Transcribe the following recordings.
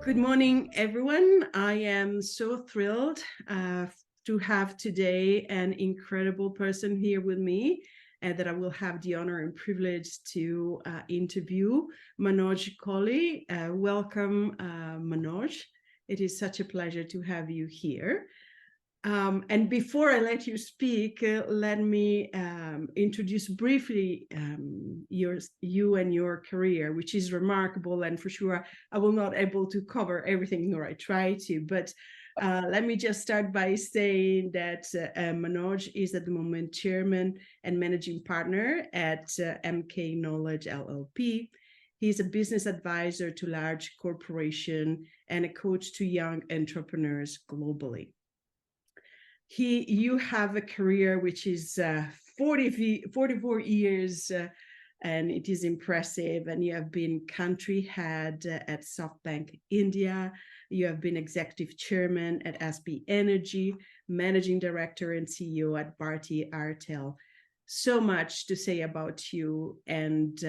Good morning, everyone. I am so thrilled to have today an incredible person here with me that I will have the honor and privilege to interview, Manoj Kohli. Welcome, Manoj. It is such a pleasure to have you here. And before I let you speak, let me introduce briefly you and your career, which is remarkable. And for sure, I will not able to cover everything, nor I try to. But let me just start by saying that Manoj is at the moment chairman and managing partner at MK Knowledge LLP. He's a business advisor to large corporations and a coach to young entrepreneurs globally. You have a career which is 44 years, and it is impressive. And you have been country head at SoftBank India. You have been executive chairman at SP Energy, managing director and CEO at Bharti Airtel. So much to say about you, and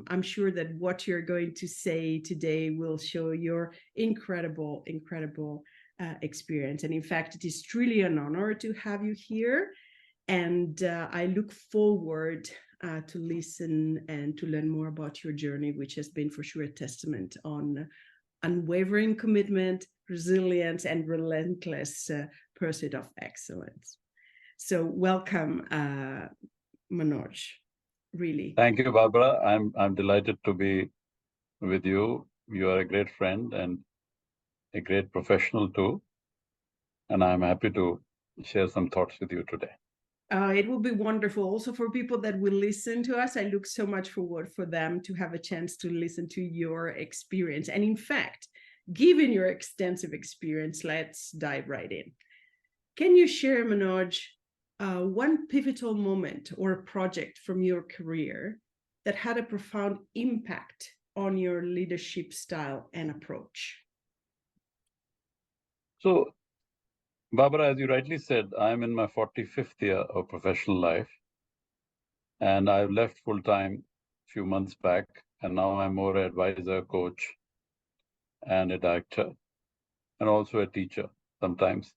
I'm sure that what you're going to say today will show your incredible experience. And in fact, it is truly an honor to have you here. And I look forward to listen and to learn more about your journey, which has been for sure a testament on unwavering commitment, resilience, and relentless pursuit of excellence. So welcome, Manoj, really. Thank you, Barbara. I'm delighted to be with you. You are a great friend and a great professional too. And I'm happy to share some thoughts with you today. It will be wonderful also for people that will listen to us. I look so much forward for them to have a chance to listen to your experience. And in fact, given your extensive experience, let's dive right in. Can you share, Manoj, one pivotal moment or a project from your career that had a profound impact on your leadership style and approach? So, Barbara, as you rightly said, I'm in my 45th year of professional life, and I've left full-time a few months back, and now I'm more an advisor, coach, and a director, and also a teacher sometimes.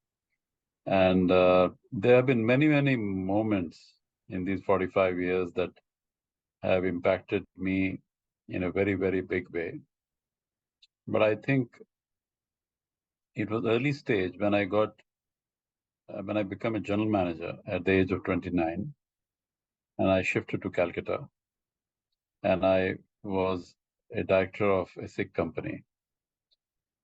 And there have been many moments in these 45 years that have impacted me in a very big way. But I think it was early stage when I became a general manager at the age of 29, and I shifted to Calcutta, and I was a director of a SIG company,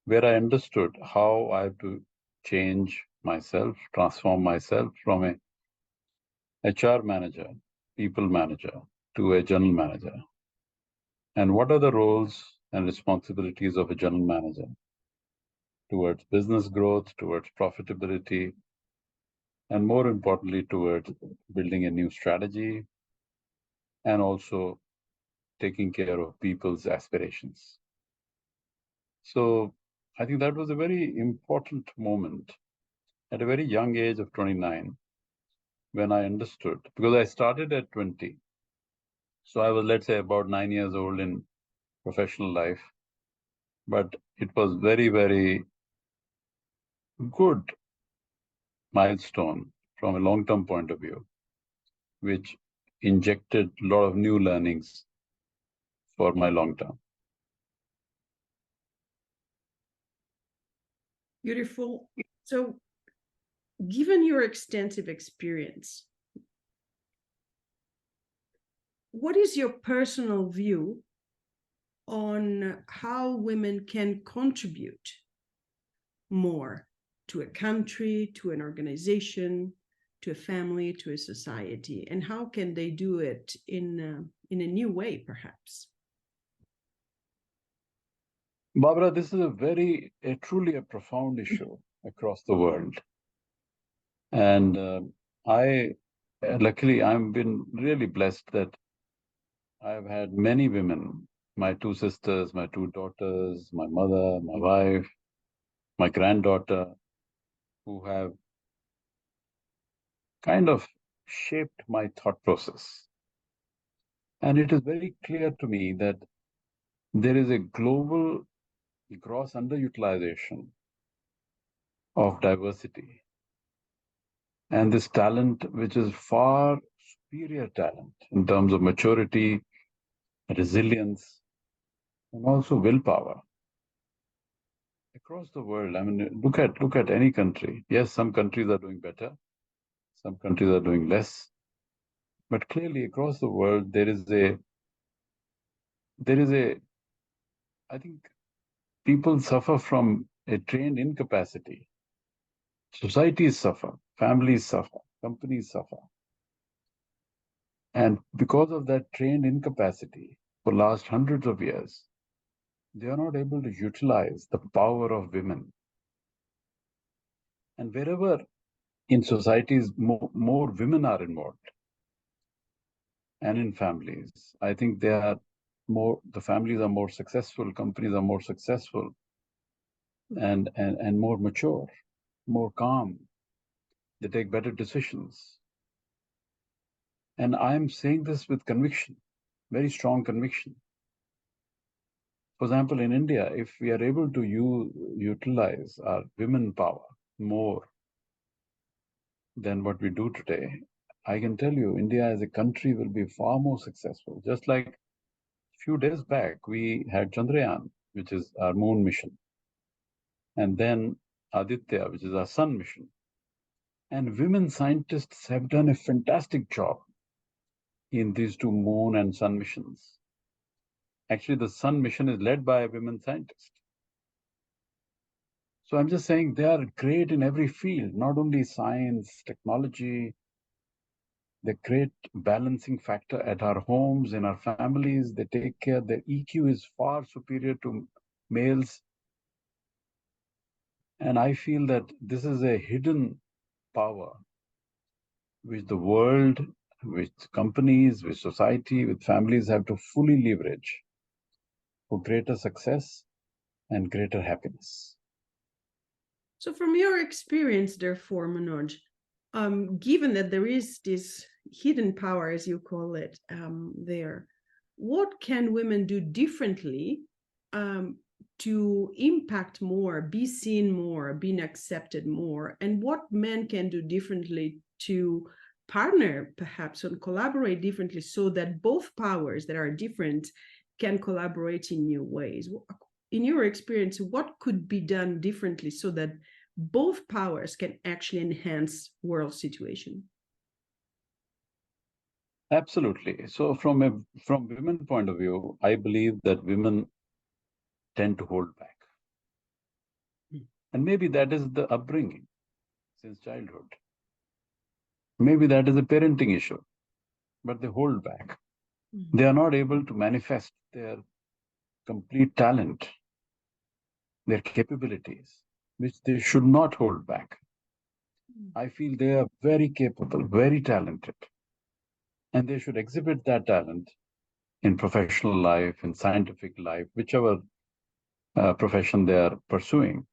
where I understood how I have to change myself, transform myself from a HR manager, people manager, to a general manager. And what are the roles and responsibilities of a general manager towards business growth, towards profitability, and more importantly, towards building a new strategy and also taking care of people's aspirations. So I think that was a very important moment at a very young age of 29 when I understood, because I started at 20. So I was, let's say, about 9 years old in professional life. But it was very good milestone from a long-term point of view, which injected a lot of new learnings for my long term. Beautiful. So, given your extensive experience, what is your personal view on how women can contribute more to a country, to an organization, to a family, to a society, and how can they do it in a new way, perhaps? Barbara, this is truly a profound issue across the world. And luckily, I've been really blessed that I've had many women, my two sisters, my two daughters, my mother, my wife, my granddaughter, who have kind of shaped my thought process. And it is very clear to me that there is a global the gross underutilization of diversity, and this talent, which is far superior talent in terms of maturity, resilience, and also willpower. Across the world, I mean, look at any country. Yes, some countries are doing better, some countries are doing less, but clearly across the world there is a I think people suffer from a trained incapacity. Societies suffer, families suffer, companies suffer. And because of that trained incapacity for last hundreds of years, they are not able to utilize the power of women. And wherever in societies more women are involved and in families, I think the families are more successful, companies are more successful and more mature, more calm. They take better decisions. And I'm saying this with conviction, very strong conviction. For example, in India, if we are able to utilize our women power more than what we do today, I can tell you, India as a country will be far more successful. Just like a few days back, we had Chandrayaan, which is our moon mission, and then Aditya, which is our sun mission. And women scientists have done a fantastic job in these two moon and sun missions. Actually, the sun mission is led by a women scientist. So I'm just saying they are great in every field, not only science, technology. They create balancing factor at our homes, in our families. They take care. Their EQ is far superior to males. And I feel that this is a hidden power which the world, which companies, which society, with families have to fully leverage for greater success and greater happiness. So from your experience, therefore, Manoj, given that there is this hidden power, as you call it, there, what can women do differently to impact more, be seen more, being accepted more? And what men can do differently to partner, perhaps, and collaborate differently so that both powers that are different can collaborate in new ways? In your experience, what could be done differently so that both powers can actually enhance world situation? Absolutely. So from women point of view, I believe that women tend to hold back. And maybe that is the upbringing since childhood. Maybe that is a parenting issue, but they hold back. They are not able to manifest their complete talent, their capabilities, which they should not hold back. I feel they are very capable, very talented, and they should exhibit that talent in professional life, in scientific life, whichever profession they are pursuing.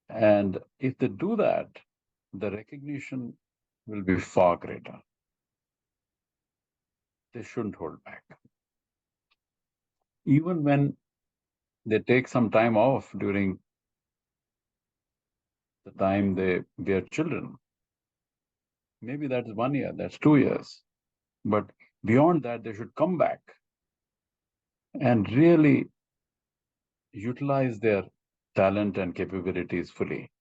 And if they do that, the recognition will be far greater. They shouldn't hold back. Even when they take some time off during the time they bear children, maybe that's 1 year, that's 2 years. But beyond that, they should come back and really utilize their talent and capabilities fully.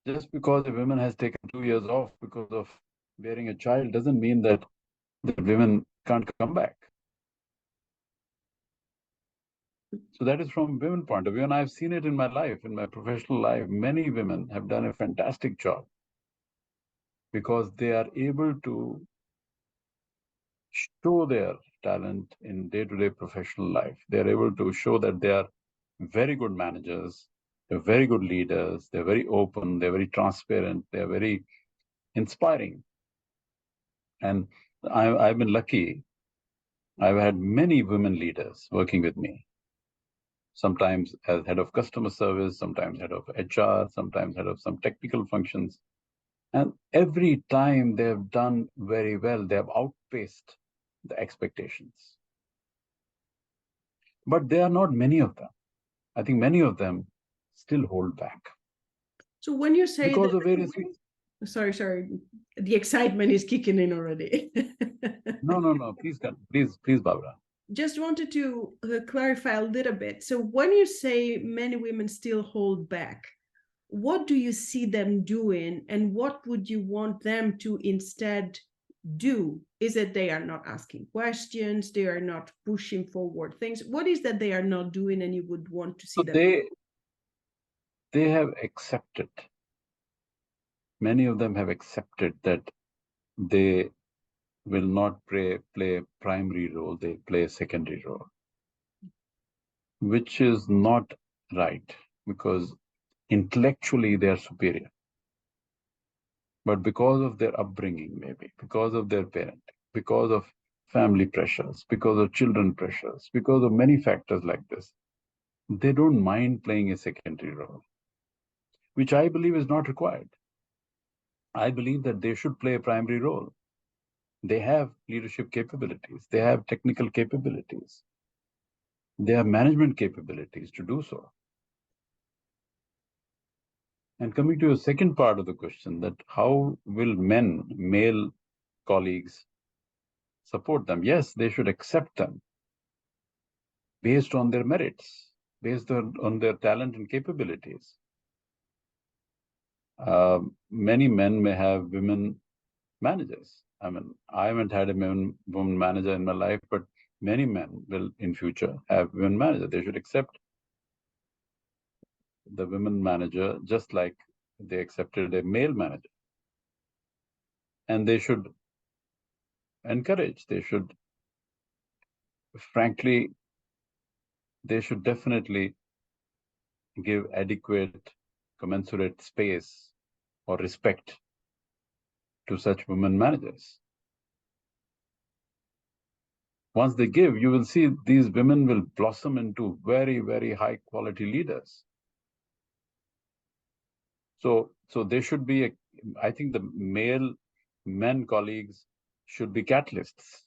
Just because a woman has taken 2 years off because of bearing a child doesn't mean that the women can't come back. So that is from women point of view. And I've seen it in my life, in my professional life. Many women have done a fantastic job because they are able to show their talent in day-to-day professional life. They're able to show that they are very good managers, they're very good leaders, they're very open, they're very transparent, they're very inspiring. And I've been lucky. I've had many women leaders working with me, sometimes as head of customer service, sometimes head of HR, sometimes head of some technical functions. And every time they have done very well, they have outpaced the expectations. But there are not many of them. I think many of them still hold back. So when you say because that, of various reasons. sorry, the excitement is kicking in already. No. Please, Barbara. Just wanted to clarify a little bit. So when you say many women still hold back, what do you see them doing, and what would you want them to instead do? Is it they are not asking questions, they are not pushing forward things? What is that they are not doing and you would want to see So them? they have accepted, many of them have accepted that they will not play a primary role, they play a secondary role, which is not right, because intellectually they are superior. But because of their upbringing, maybe, because of their parenting, because of family pressures, because of children pressures, because of many factors like this, they don't mind playing a secondary role, which I believe is not required. I believe that they should play a primary role. They have leadership capabilities, they have technical capabilities, they have management capabilities to do so. And coming to your second part of the question, that how will male colleagues support them? Yes, they should accept them based on their merits, based on their talent and capabilities. Many men may have women managers. I mean, I haven't had a woman manager in my life, but many men will in future have women manager. They should accept the women manager just like they accepted a male manager. And they should encourage, frankly, they should definitely give adequate, commensurate space or respect to such women managers. Once they give, you will see these women will blossom into very, very high quality leaders. So they should be, I think the men colleagues should be catalysts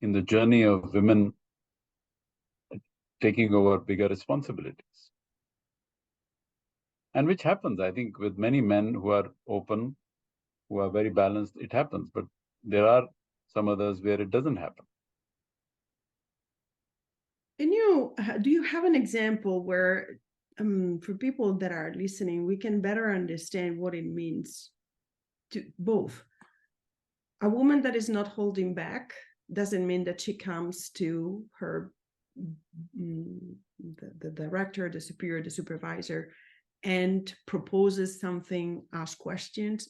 in the journey of women taking over bigger responsibilities. And which happens, I think, with many men who are open, who are very balanced, it happens. But there are some others where it doesn't happen. And do you have an example where, for people that are listening, we can better understand what it means to both? A woman that is not holding back doesn't mean that she comes to her, the director, the superior, the supervisor, and proposes something, asks questions,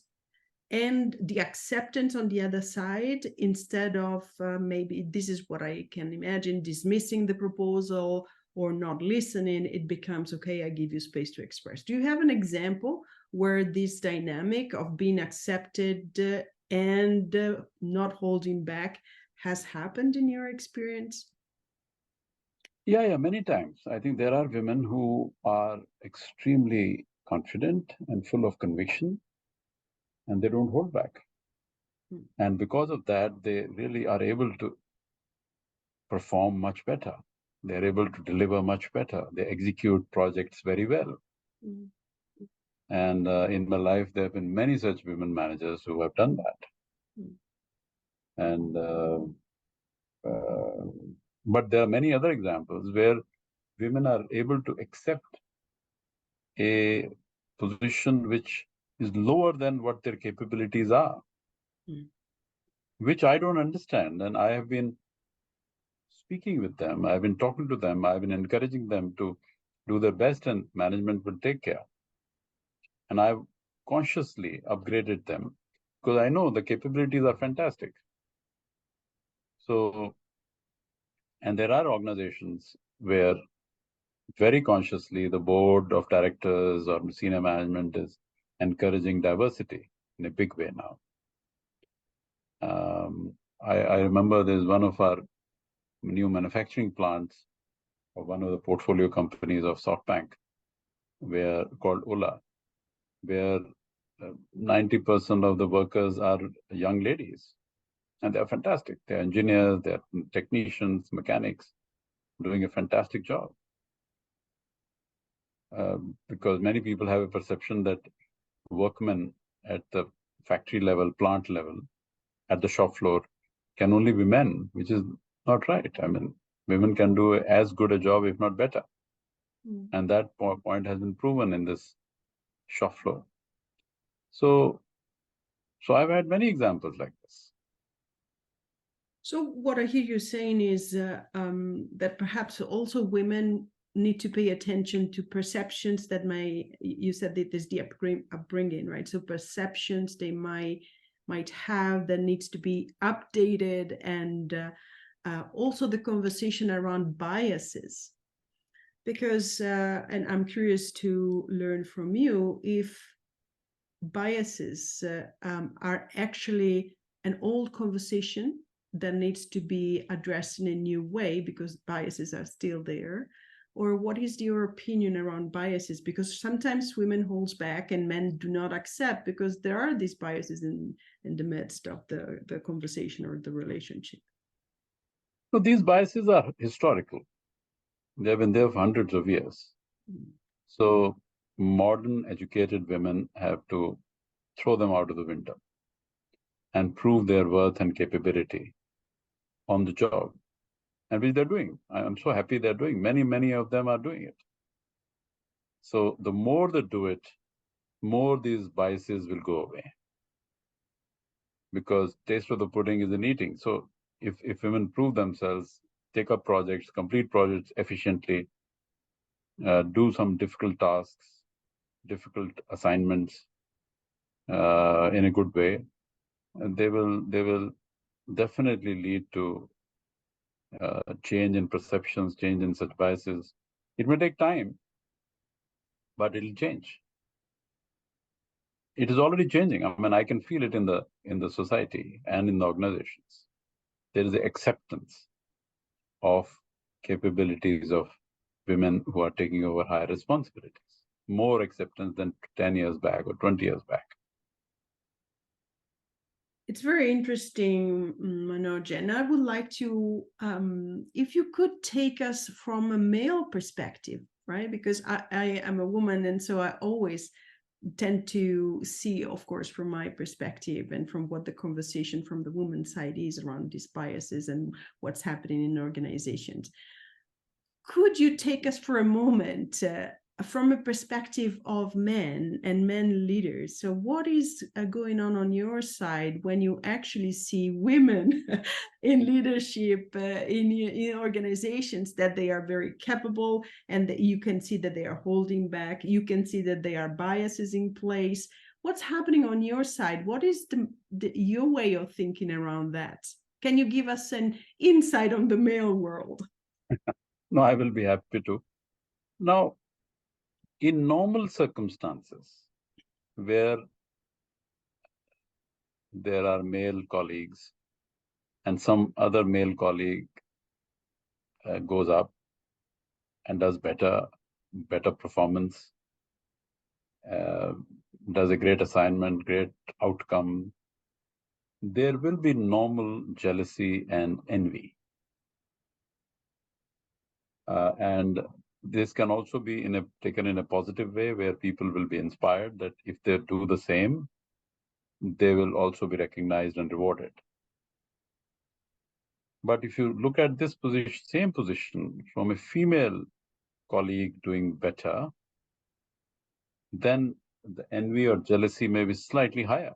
and the acceptance on the other side, instead of maybe, this is what I can imagine, dismissing the proposal or not listening, it becomes, okay, I give you space to express. Do you have an example where this dynamic of being accepted and not holding back has happened in your experience? Yeah, many times. I think there are women who are extremely confident and full of conviction, and they don't hold back. And because of that, they really are able to perform much better. They're able to deliver much better. They execute projects very well. Mm. And in my life, there have been many such women managers who have done that. Mm. And but there are many other examples where women are able to accept a position which is lower than what their capabilities are, which I don't understand. And I have been speaking with them, I've been talking to them, I've been encouraging them to do their best, and management will take care. And I've consciously upgraded them because I know the capabilities are fantastic. So, and there are organizations where very consciously the board of directors or senior management is encouraging diversity in a big way now. I remember there's one of our new manufacturing plants, or one of the portfolio companies of SoftBank, where called Ola, where 90% of the workers are young ladies, and they're fantastic. They're engineers, they're technicians, mechanics, doing a fantastic job. Because many people have a perception that workmen at the factory level, plant level, at the shop floor can only be men, which is not right. I mean, women can do as good a job, if not better. And that point has been proven in this shop floor. So I've had many examples like this. So what I hear you saying is that perhaps also women need to pay attention to perceptions that you said that there's the upbringing, right? So perceptions they might have that needs to be updated, and also the conversation around biases. Because, and I'm curious to learn from you, if biases are actually an old conversation that needs to be addressed in a new way because biases are still there, or what is your opinion around biases? Because sometimes women holds back and men do not accept because there are these biases in the midst of the conversation or the relationship. So these biases are historical. They've been there for hundreds of years. So modern educated women have to throw them out of the window and prove their worth and capability on the job, and which they're doing. I'm so happy they're doing. Many of them are doing it. So the more they do it, more these biases will go away. Because taste of the pudding is in eating. So if women prove themselves, take up projects, complete projects efficiently, do some difficult tasks, difficult assignments in a good way, and they will definitely lead to change in perceptions, change in such biases. It may take time, but it'll change. It is already changing. I mean, I can feel it in the society and in the organizations. There is an acceptance of capabilities of women who are taking over higher responsibilities. More acceptance than 10 years back or 20 years back. It's very interesting, Manoj, and I would like to, if you could take us from a male perspective, right? Because I am a woman, and so I always tend to see, of course, from my perspective and from what the conversation from the woman's side is around these biases and what's happening in organizations. Could you take us for a moment from a perspective of men and men leaders? So what is going on your side when you actually see women in leadership in organizations, that they are very capable, and that you can see that they are holding back, you can see that there are biases in place? What's happening on your side? What is your way of thinking around that? Can you give us an insight on the male world? No, I will be happy to. Now, in normal circumstances, where there are male colleagues and some other male colleague goes up and does better performance, does a great assignment, great outcome, there will be normal jealousy and envy. And this can also be taken in a positive way, where people will be inspired that if they do the same, they will also be recognized and rewarded. But if you look at this same position from a female colleague doing better, then the envy or jealousy may be slightly higher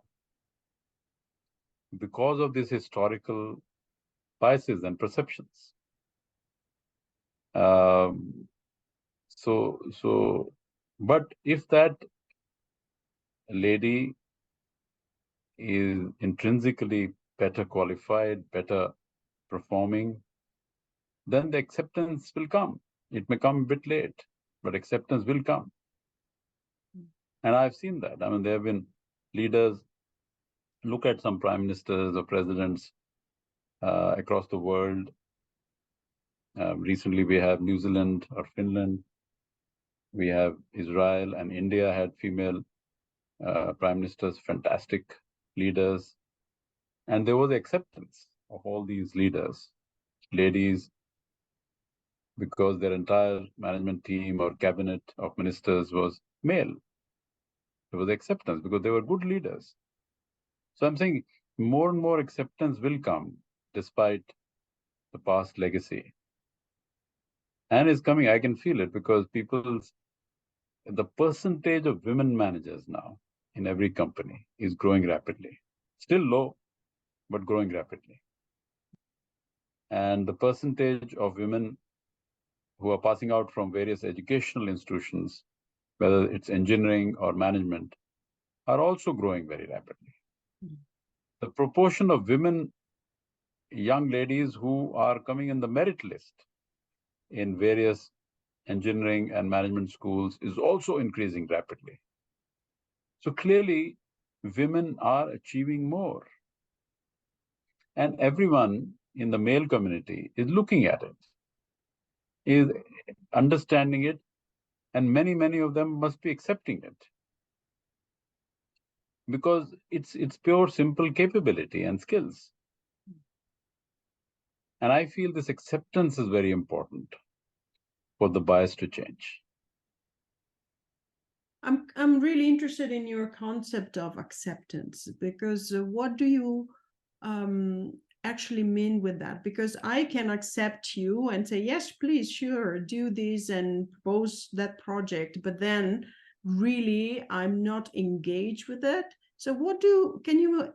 because of these historical biases and perceptions. But if that lady is intrinsically better qualified, better performing, then the acceptance will come. It may come a bit late, but acceptance will come. And I've seen that. I mean, there have been leaders, look at some prime ministers or presidents across the world. Recently, we have New Zealand or Finland. We have Israel, and India had female prime ministers, fantastic leaders. And there was acceptance of all these leaders, ladies because their entire management team or cabinet of ministers was male. There was acceptance because they were good leaders. So I'm saying more and more acceptance will come despite the past legacy. And it's coming, I can feel it, because the percentage of women managers now in every company is growing rapidly. Still low, but growing rapidly. And the percentage of women who are passing out from various educational institutions, whether it's engineering or management, are also growing very rapidly. The proportion of women, young ladies who are coming in the merit list in various engineering and management schools is also increasing rapidly. So clearly, women are achieving more. And everyone in the male community is looking at it, is understanding it, and many of them must be accepting it. Because it's pure, simple capability and skills. And I feel this acceptance is very important for the bias to change. I'm really interested in your concept of acceptance, because what do you actually mean with that? Because I can accept you and say, yes, please, sure, do this and propose that project, but then really I'm not engaged with it. So can you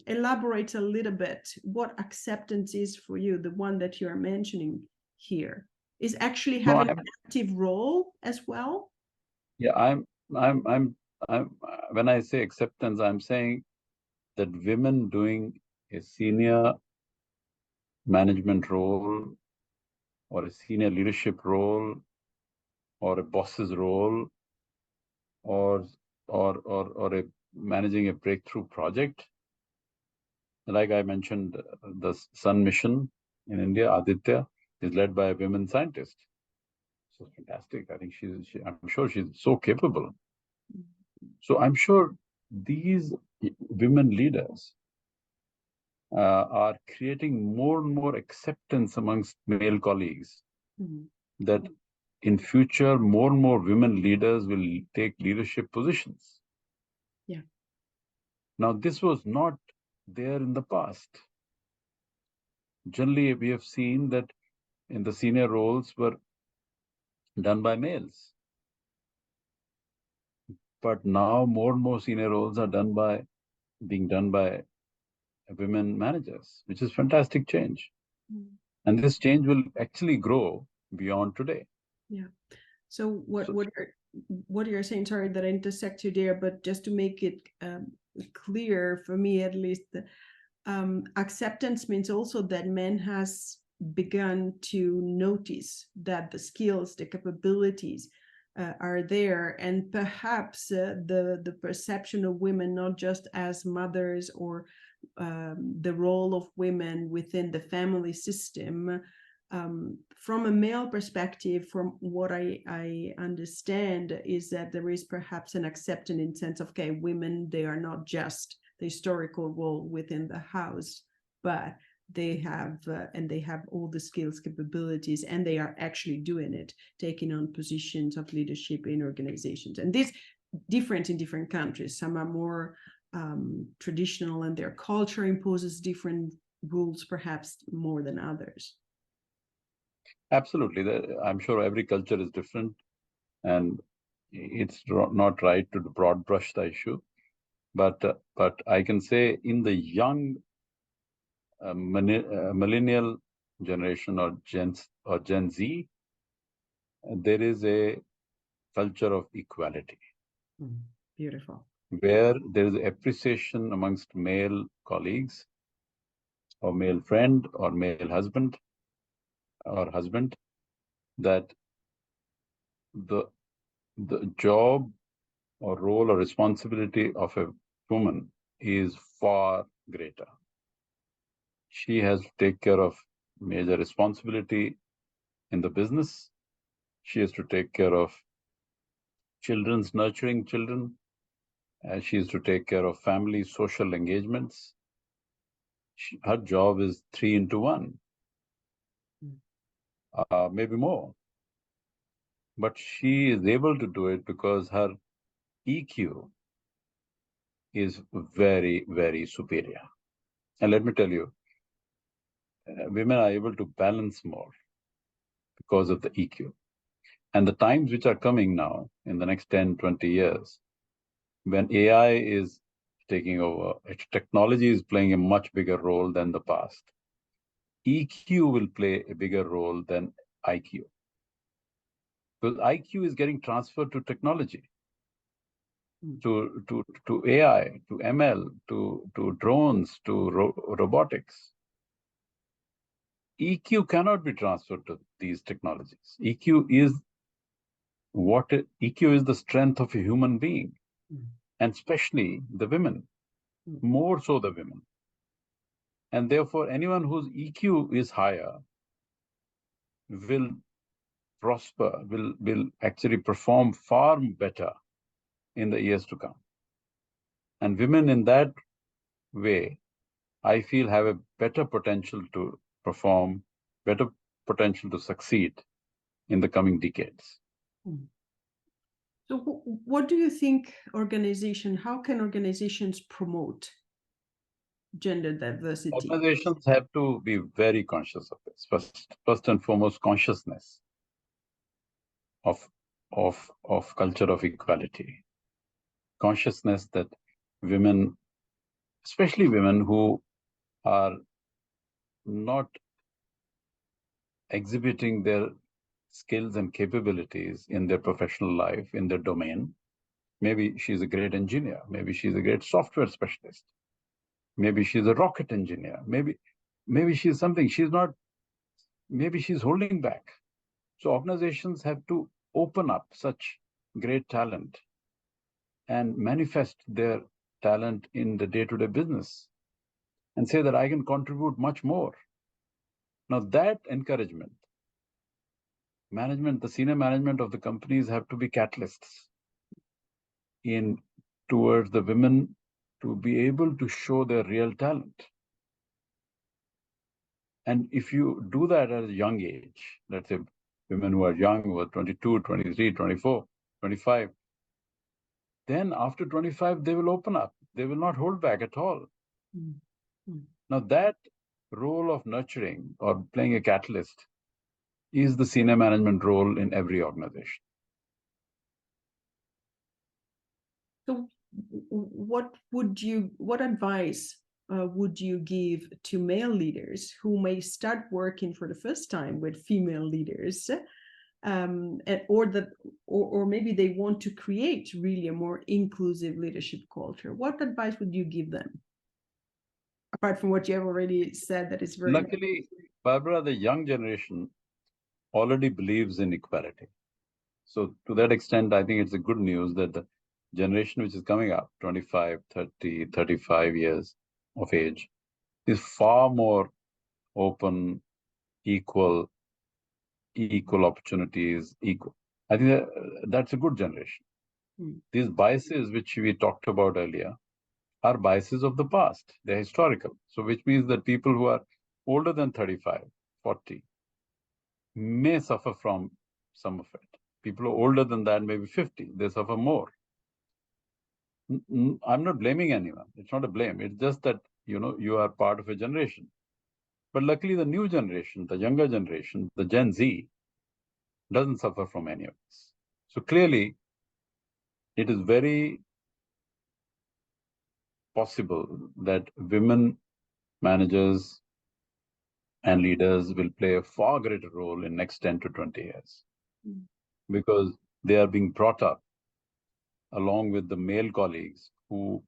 elaborate a little bit what acceptance is for you, the one that you are mentioning here? Is actually having an active role as well? Yeah, I'm when I say acceptance, I'm saying that women doing a senior management role or a senior leadership role or a boss's role or a managing a breakthrough project, like I mentioned, the Sun mission in India, Aditya, is led by a women scientist. So fantastic. I think I'm sure she's so capable. So I'm sure these women leaders are creating more and more acceptance amongst male colleagues that in future, more and more women leaders will take leadership positions. Yeah. Now, this was not there in the past. Generally, we have seen that in the senior roles were done by males. But now more and more senior roles are being done by women managers, which is fantastic change. And this change will actually grow beyond today. Yeah. So what you're saying, sorry that I intersect you there, but just to make it clear for me at least, acceptance means also that men has begun to notice that the skills, the capabilities are there, and perhaps the perception of women not just as mothers or the role of women within the family system, from a male perspective, from what I understand, is that there is perhaps an acceptance in sense of, okay, women, they are not just the historical role within the house, but they have all the skills, capabilities, and they are actually doing it, taking on positions of leadership in organizations. And this different in different countries. Some are more traditional, and their culture imposes different rules, perhaps more than others. Absolutely. I'm sure every culture is different, and it's not right to broad brush the issue. But I can say in the young millennial generation or Gen Z, there is a culture of equality. Beautiful. Where there is appreciation amongst male colleagues or male friend or male husband that the job or role or responsibility of a woman is far greater. She has to take care of major responsibility in the business. She has to take care of nurturing children. She has to take care of family, social engagements. Her job is 3 into 1. maybe more. But she is able to do it because her EQ is very, very superior. And let me tell you, women are able to balance more because of the EQ. And the times which are coming now in the next 10, 20 years, when AI is taking over, technology is playing a much bigger role than the past. EQ will play a bigger role than IQ. Because IQ is getting transferred to technology, to AI, to ML, to drones, to robotics. EQ cannot be transferred to these technologies. EQ is the strength of a human being, and especially the women, more so the women. And therefore, anyone whose EQ is higher will prosper, will actually perform far better in the years to come. And women in that way, I feel, have a better potential to perform, better potential to succeed in the coming decades. So what do you think how can organizations promote gender diversity? Organizations have to be very conscious of this. First and foremost, consciousness of culture of equality. Consciousness that women, especially women who are not exhibiting their skills and capabilities in their professional life, in their domain. Maybe she's a great engineer. Maybe she's a great software specialist. Maybe she's a rocket engineer. Maybe she's something. Maybe she's holding back. So organizations have to open up such great talent and manifest their talent in the day-to-day business and say that I can contribute much more. Now that encouragement, the senior management of the companies have to be catalysts towards the women to be able to show their real talent. And if you do that at a young age, let's say women who are young, who are 22, 23, 24, 25, then after 25, they will open up. They will not hold back at all. Now that role of nurturing or playing a catalyst is the senior management role in every organization. So what advice would you give to male leaders who may start working for the first time with female leaders, or maybe they want to create really a more inclusive leadership culture? What advice would you give them? Apart from what you have already said, that is very luckily, Barbara, the young generation already believes in equality. So to that extent, I think it's a good news that the generation which is coming up, 25, 30, 35 years of age, is far more open, equal opportunities, equal. I think that's a good generation. These biases which we talked about earlier are biases of the past. They're historical. So which means that people who are older than 35, 40 may suffer from some of it. People who are older than that, maybe 50, they suffer more. I'm not blaming anyone. It's not a blame. It's just that, you are part of a generation. But luckily, the new generation, the younger generation, the Gen Z, doesn't suffer from any of this. So clearly, it is very possible that women managers and leaders will play a far greater role in next 10 to 20 years because they are being brought up along with the male colleagues who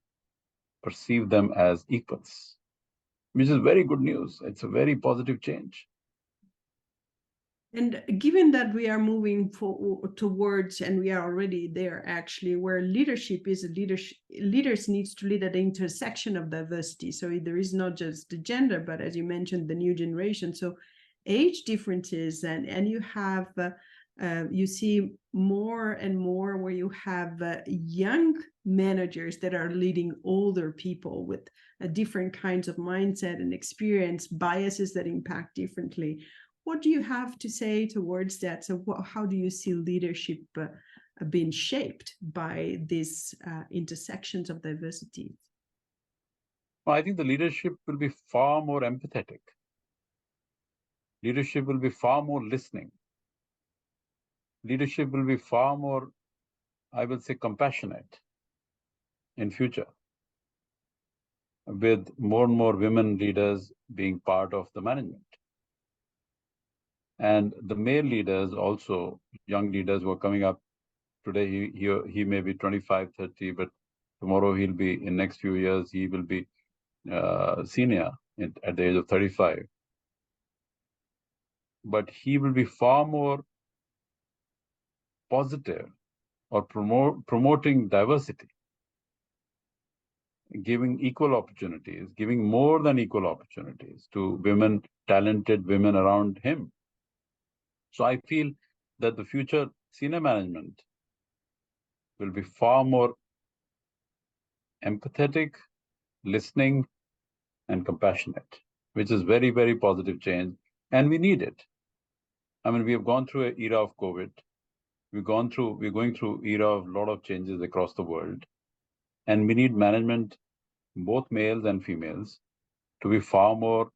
perceive them as equals, which is very good news. It's a very positive change. And given that we are moving towards, and we are already there actually, where leadership is leaders needs to lead at the intersection of diversity. So there is not just the gender, but as you mentioned, the new generation. So age differences, and you have, you see more and more where you have young managers that are leading older people with different kinds of mindset and experience, biases that impact differently. what do you have to say towards that? So how do you see leadership being shaped by these intersections of diversity? Well, I think the leadership will be far more empathetic. Leadership will be far more listening. Leadership will be far more, I will say, compassionate in future, with more and more women leaders being part of the management. And the male leaders also, young leaders who are coming up today, he may be 25, 30, but tomorrow he'll be, in next few years, he will be senior at the age of 35. But he will be far more positive or promoting diversity, giving equal opportunities, giving more than equal opportunities to women, talented women around him. So I feel that the future senior management will be far more empathetic, listening, and compassionate, which is very, very positive change. And we need it. I mean, we have gone through an era of COVID. We're going through era of a lot of changes across the world. And we need management, both males and females, to be far more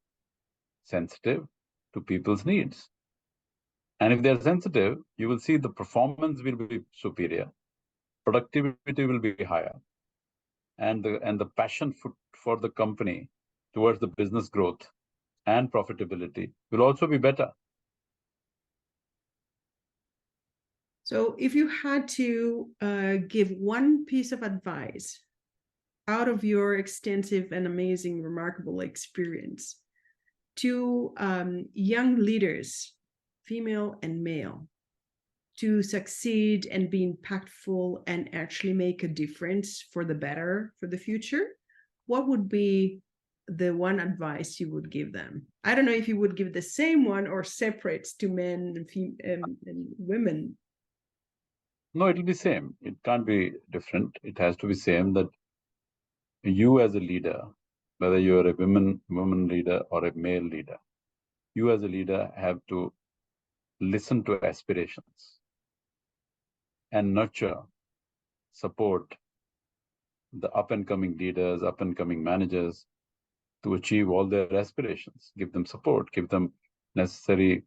sensitive to people's needs. And if they're sensitive, you will see the performance will be superior, productivity will be higher, and the passion for the company towards the business growth and profitability will also be better. So if you had to give one piece of advice out of your extensive and amazing, remarkable experience to young leaders, female and male, to succeed and be impactful and actually make a difference for the better for the future, what would be the one advice you would give them? I don't know if you would give the same one or separate to men and women. No, it'll be same. It can't be different. It has to be same, that you as a leader, whether you're a woman leader or a male leader, you as a leader have to listen to aspirations and nurture, support the up-and-coming leaders, up-and-coming managers to achieve all their aspirations. Give them support, give them necessary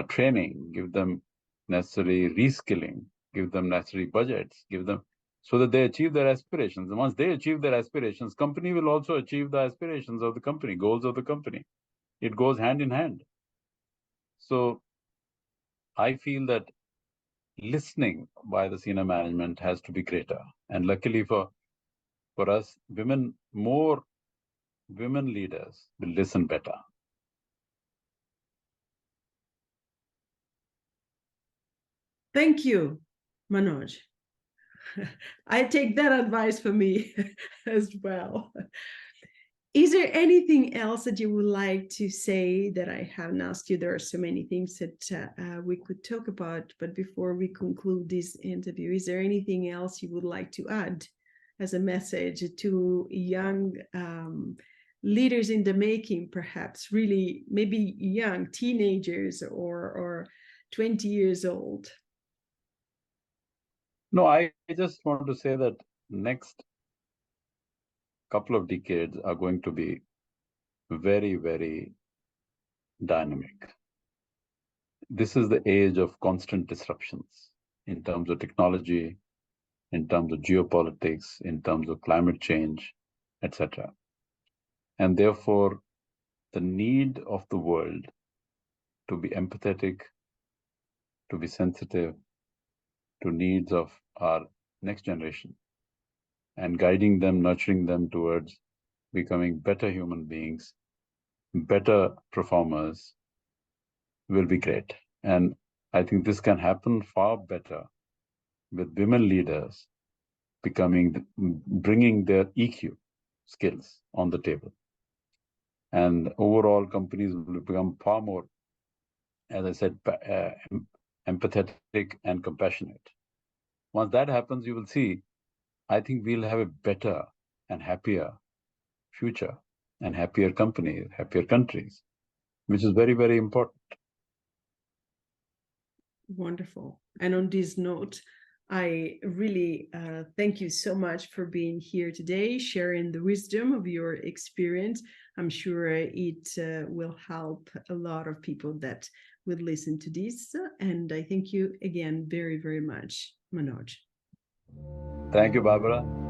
training, give them necessary reskilling, give them necessary budgets, give them, so that they achieve their aspirations. And once they achieve their aspirations, company will also achieve the aspirations of the company, goals of the company. It goes hand in hand. So I feel that listening by the senior management has to be greater. And luckily for us, more women leaders will listen better. Thank you, Manoj. I take that advice for me as well. Is there anything else that you would like to say that I haven't asked you? There are so many things that we could talk about, but before we conclude this interview, is there anything else you would like to add as a message to young leaders in the making, perhaps really maybe young teenagers or 20 years old? No, I just want to say that next couple of decades are going to be very, very dynamic. This is the age of constant disruptions in terms of technology, in terms of geopolitics, in terms of climate change, etc. And therefore, the need of the world to be empathetic, to be sensitive to needs of our next generation, and guiding them, nurturing them towards becoming better human beings, better performers, will be great. And I think this can happen far better with women leaders bringing their EQ skills on the table. And overall, companies will become far more, as I said, empathetic and compassionate. Once that happens, you will see, I think we'll have a better and happier future and happier companies, happier countries, which is very, very important. Wonderful. And on this note, I really thank you so much for being here today, sharing the wisdom of your experience. I'm sure it will help a lot of people that will listen to this. And I thank you again very, very much, Manoj. Thank you, Barbara.